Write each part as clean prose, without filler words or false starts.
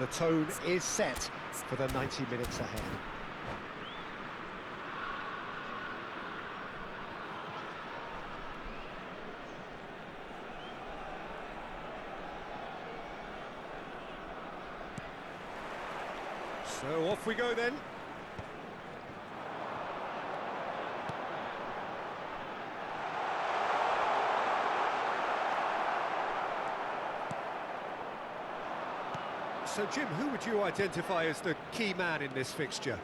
The tone is set for the 90 minutes ahead. So off we go then. So Jim, who would you identify as the key man in this fixture?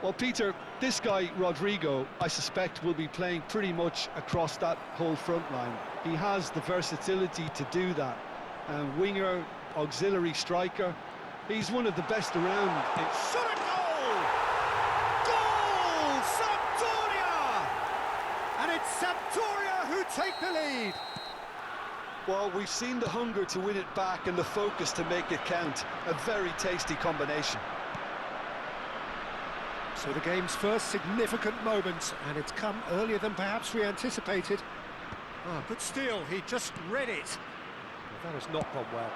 Well, Peter, this guy, Rodrigo, I suspect will be playing pretty much across that whole front line. He has the versatility to do that. Winger, auxiliary striker, he's one of the best around. Shot a goal! Goal! Sampdoria! And it's Sampdoria who take the lead. Well, we've seen the hunger to win it back and the focus to make it count. A very tasty combination. So the game's first significant moment, and it's come earlier than perhaps we anticipated. Ah, good steal, he just read it. Well, that has not gone well.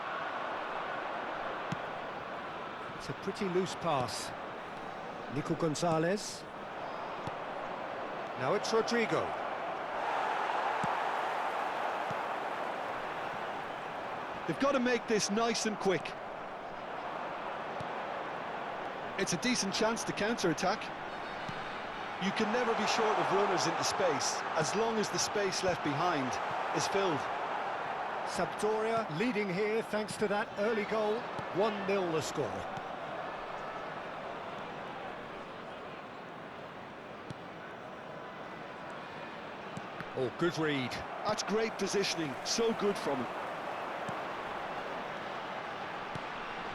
It's a pretty loose pass. Nico Gonzalez. Now it's Rodrigo. They've got to make this nice and quick. It's a decent chance to counter-attack. You can never be short of runners into space, as long as the space left behind is filled. Sampdoria leading here thanks to that early goal. 1-0 the score. Oh, good read. That's great positioning, so good from him.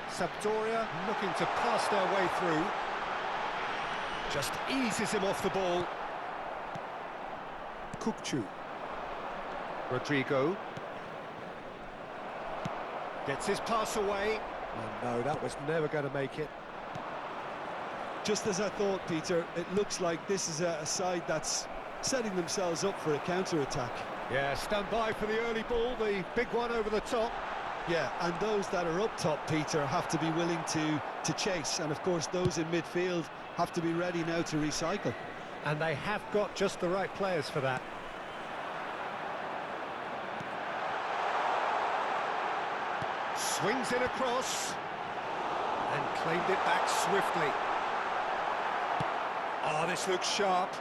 Sampdoria looking to pass their way through. Just eases him off the ball. Kukcu. Rodrigo. Gets his pass away. Oh no, that was never going to make it. Just as I thought, Peter, it looks like this is a side that's setting themselves up for a counter-attack. Yeah, stand by for the early ball, the big one over the top. Yeah, and those that are up top, Peter, have to be willing to chase. And, of course, those in midfield have to be ready now to recycle. And they have got just the right players for that. Swings it across. And claimed it back swiftly. Oh, this looks sharp.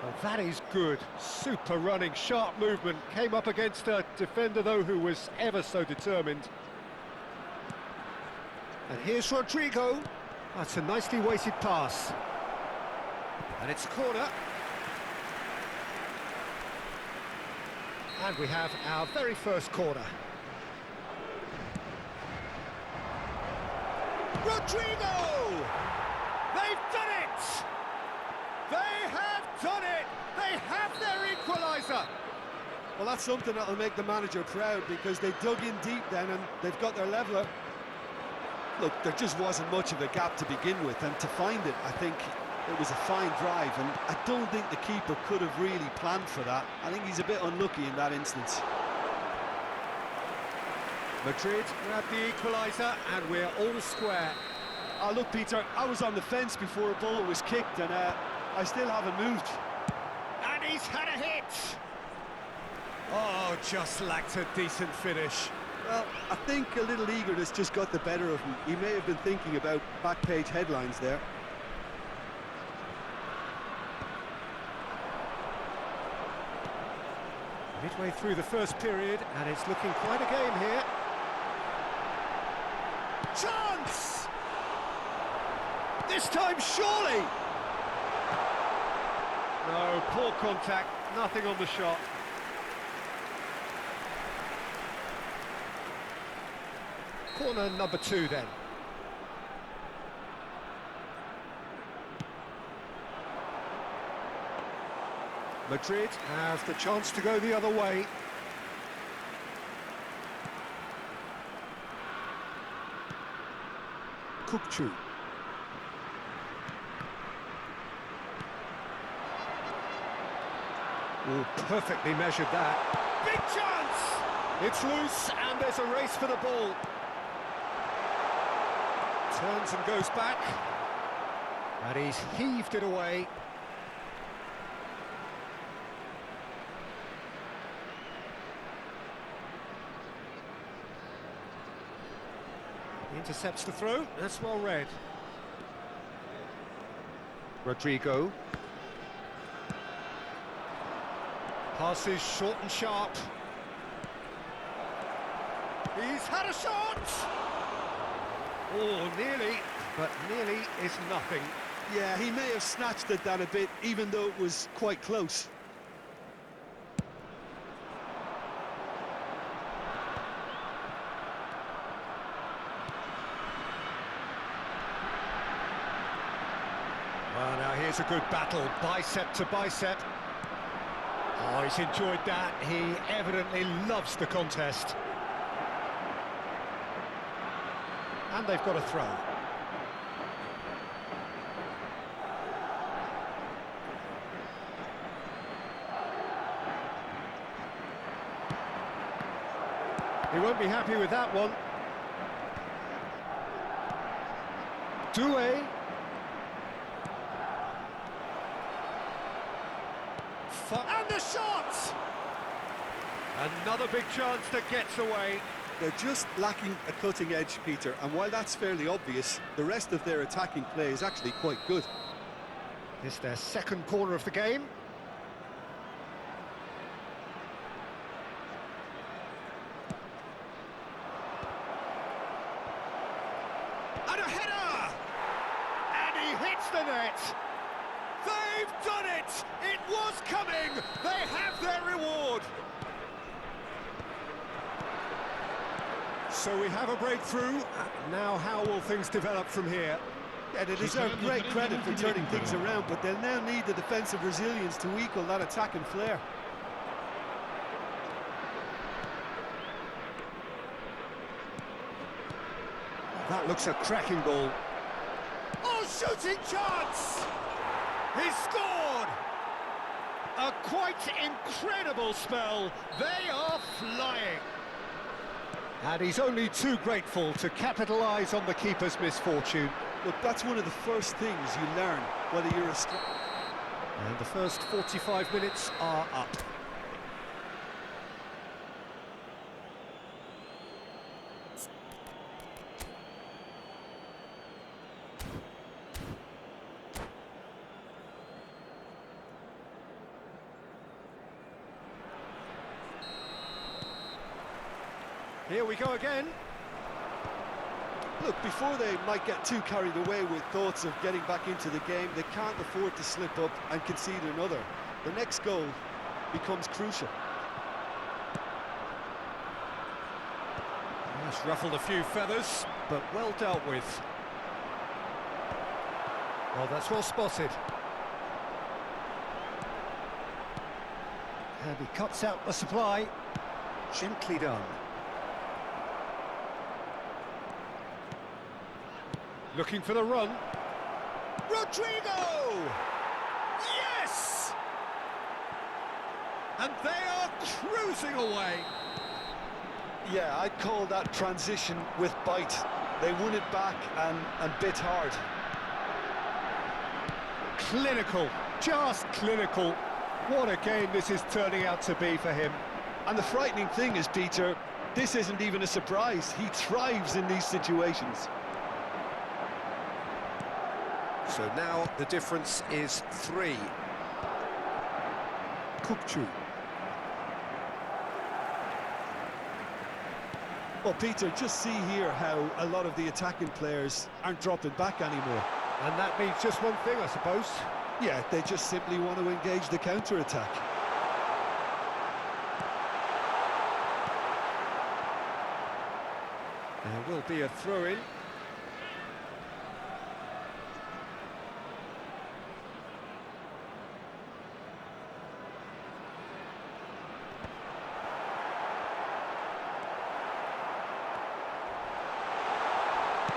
Well, that is good. Super running, sharp movement. Came up against a defender, though, who was ever so determined. And here's Rodrigo. That's a nicely weighted pass. And it's a corner. And we have our very first corner. Rodrigo! They've done it! They have done it! They have their equaliser! Well, that's something that'll make the manager proud, because they dug in deep then and they've got their leveller. Look, there just wasn't much of a gap to begin with, and to find it, I think it was a fine drive, and I don't think the keeper could have really planned for that. I think he's a bit unlucky in that instance. Madrid grab the equaliser, and we're all square. Oh, look, Peter, I was on the fence before a ball was kicked, and I still haven't moved. And he's had a hit! Oh, just lacked a decent finish. Well, I think a little eagerness just got the better of him. He may have been thinking about back-page headlines there. Midway through the first period, and it's looking quite a game here. Chance! This time, surely! No, poor contact, nothing on the shot. Corner number 2 then. Madrid have the chance to go the other way. Kukcu. Oh, perfectly measured that. Big chance! It's loose and there's a race for the ball. Turns and goes back. And he's heaved it away. He intercepts the throw. That's well read. Rodrigo. Passes short and sharp. He's had a shot! Oh, nearly, but nearly is nothing. Yeah, he may have snatched at that a bit, even though it was quite close. Well, now here's a good battle, bicep to bicep. Oh, he's enjoyed that. He evidently loves the contest. And they've got a throw. He won't be happy with that one. Doria. And the shot! Another big chance that gets away. They're just lacking a cutting edge, Peter, and while that's fairly obvious, the rest of their attacking play is actually quite good. It's their second corner of the game. And a header! And he hits the net! They've done it! It was coming! They have their reward! So we have a breakthrough. Now how will things develop from here? Yeah, they deserve great credit for turning things around, but they'll now need the defensive resilience to equal that attacking flair. That looks a cracking ball. Oh, shooting chance! He's scored! A quite incredible spell. They are flying. And he's only too grateful to capitalise on the keeper's misfortune. Look, that's one of the first things you learn, whether you're a... And the first 45 minutes are up. Here we go again. Look, before they might get too carried away with thoughts of getting back into the game, they can't afford to slip up and concede another. The next goal becomes crucial. Just ruffled a few feathers, but well dealt with. Well, that's well spotted. And he cuts out the supply. Gently done. Looking for the run. Rodrigo! Yes! And they are cruising away. Yeah, I'd call that transition with bite. They won it back and bit hard. Clinical, just clinical. What a game this is turning out to be for him. And the frightening thing is, Peter, this isn't even a surprise. He thrives in these situations. So now the difference is 3. Kukcu. Well, Peter, just see here how a lot of the attacking players aren't dropping back anymore. And that means just one thing, I suppose. Yeah, they just simply want to engage the counter-attack. There will be a throw-in.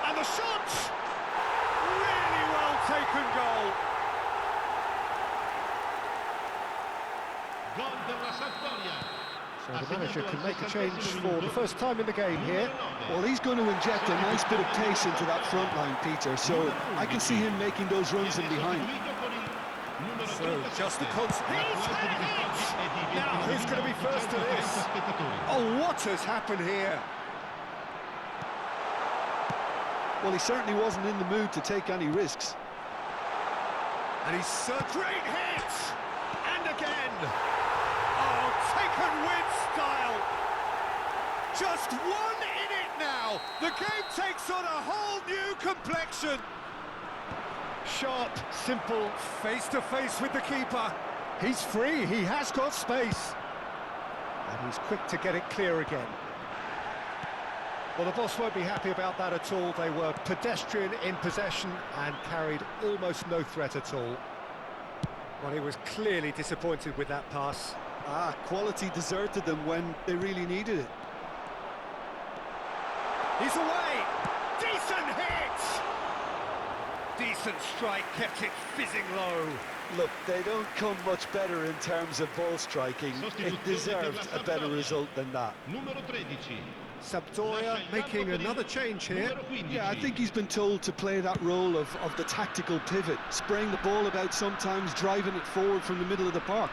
And the shot! Really well taken goal. Gol de la Doria. So the manager can make a change for the first time in the game here. Well, he's going to inject a nice bit of pace into that front line, Peter, so I can see him making those runs in behind. So, just the consequence. Now, who's going to be first to this? Oh, what has happened here? Well, he certainly wasn't in the mood to take any risks. And he's a great hit! And again! Oh, taken with style! Just one in it now! The game takes on a whole new complexion! Sharp, simple, face-to-face with the keeper. He's free, he has got space. And he's quick to get it clear again. Well, the boss won't be happy about that at all. They were pedestrian in possession and carried almost no threat at all. Well, he was clearly disappointed with that pass. Quality deserted them when they really needed it. He's away! Decent hit! Decent strike, kept it fizzing low. Look, they don't come much better in terms of ball striking. It deserved a better result than that. Doria making another change here. Yeah, I think he's been told to play that role of the tactical pivot, spraying the ball about sometimes, driving it forward from the middle of the park.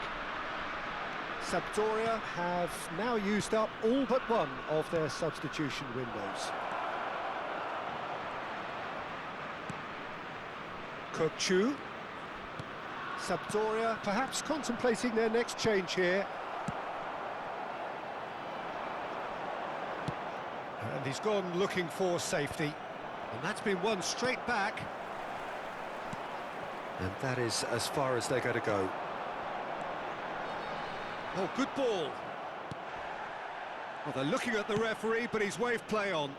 Doria have now used up all but one of their substitution windows. Kukchu. Doria perhaps contemplating their next change here. And he's gone looking for safety. And that's been one straight back. And that is as far as they're going to go. Oh, good ball. Well, they're looking at the referee, but he's waved play on.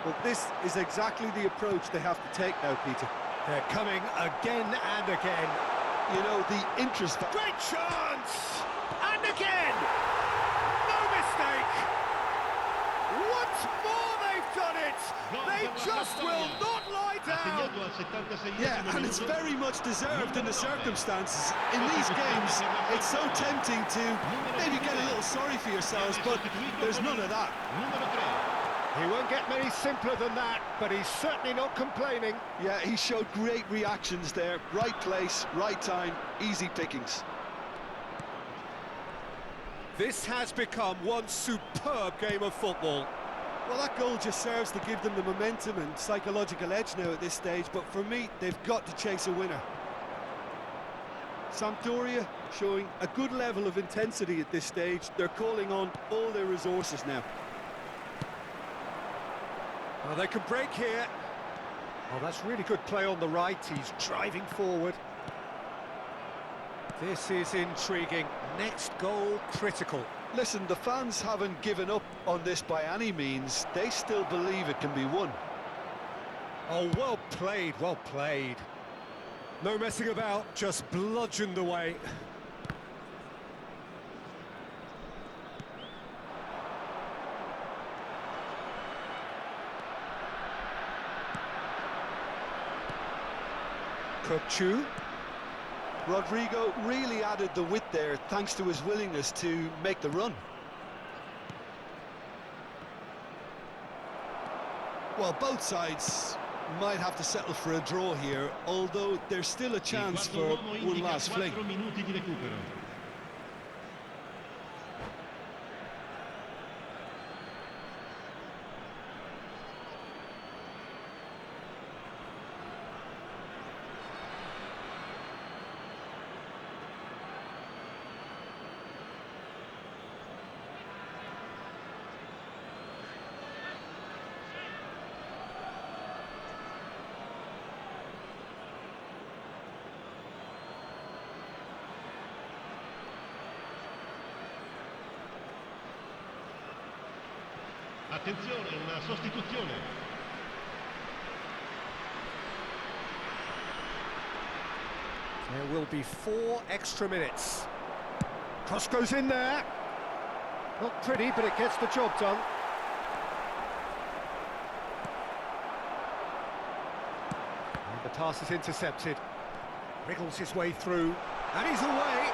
Well, this is exactly the approach they have to take now, Peter. They're coming again and again. You know, the interest... Great chance! And again! No mistake! Once more they've done it! They just will not lie down! Yeah, and it's very much deserved in the circumstances. In these games, it's so tempting to maybe get a little sorry for yourselves, but there's none of that. He won't get many simpler than that, but he's certainly not complaining. Yeah, he showed great reactions there. Right place, right time, easy pickings. This has become one superb game of football. Well, that goal just serves to give them the momentum and psychological edge now at this stage, but for me, they've got to chase a winner. Sampdoria showing a good level of intensity at this stage. They're calling on all their resources now. Well, they can break here. Oh, that's really good play on the right. He's driving forward. This is intriguing. Next goal, critical. Listen, the fans haven't given up on this by any means. They still believe it can be won. Oh, well played, well played. No messing about, just bludgeoned away. Kukchu. Rodrigo really added the width there thanks to his willingness to make the run. Well, both sides might have to settle for a draw here, although there's still a chance for one last fling. Attenzione, una sostituzione. There will be 4 extra minutes. Cross goes in there. Not pretty, but it gets the job done. And the pass is intercepted. Wriggles his way through, and he's away.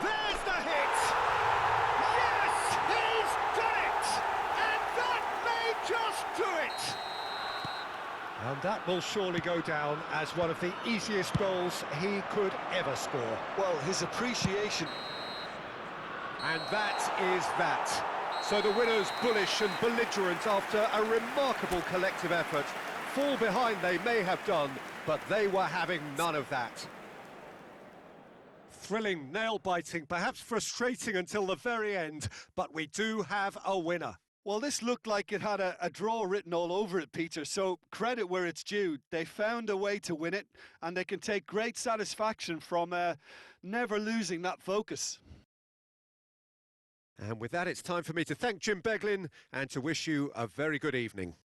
There just do it! And that will surely go down as one of the easiest goals he could ever score. Well, his appreciation. And that is that. So the winners bullish and belligerent after a remarkable collective effort. Fall behind they may have done, but they were having none of that. Thrilling, nail-biting, perhaps frustrating until the very end, but we do have a winner. Well, this looked like it had a draw written all over it, Peter, so credit where it's due. They found a way to win it, and they can take great satisfaction from never losing that focus. And with that, it's time for me to thank Jim Beglin and to wish you a very good evening.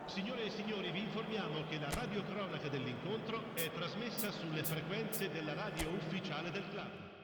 Signore e signori, vi informiamo che la radiocronaca dell'incontro è trasmessa sulle frequenze della radio ufficiale del club.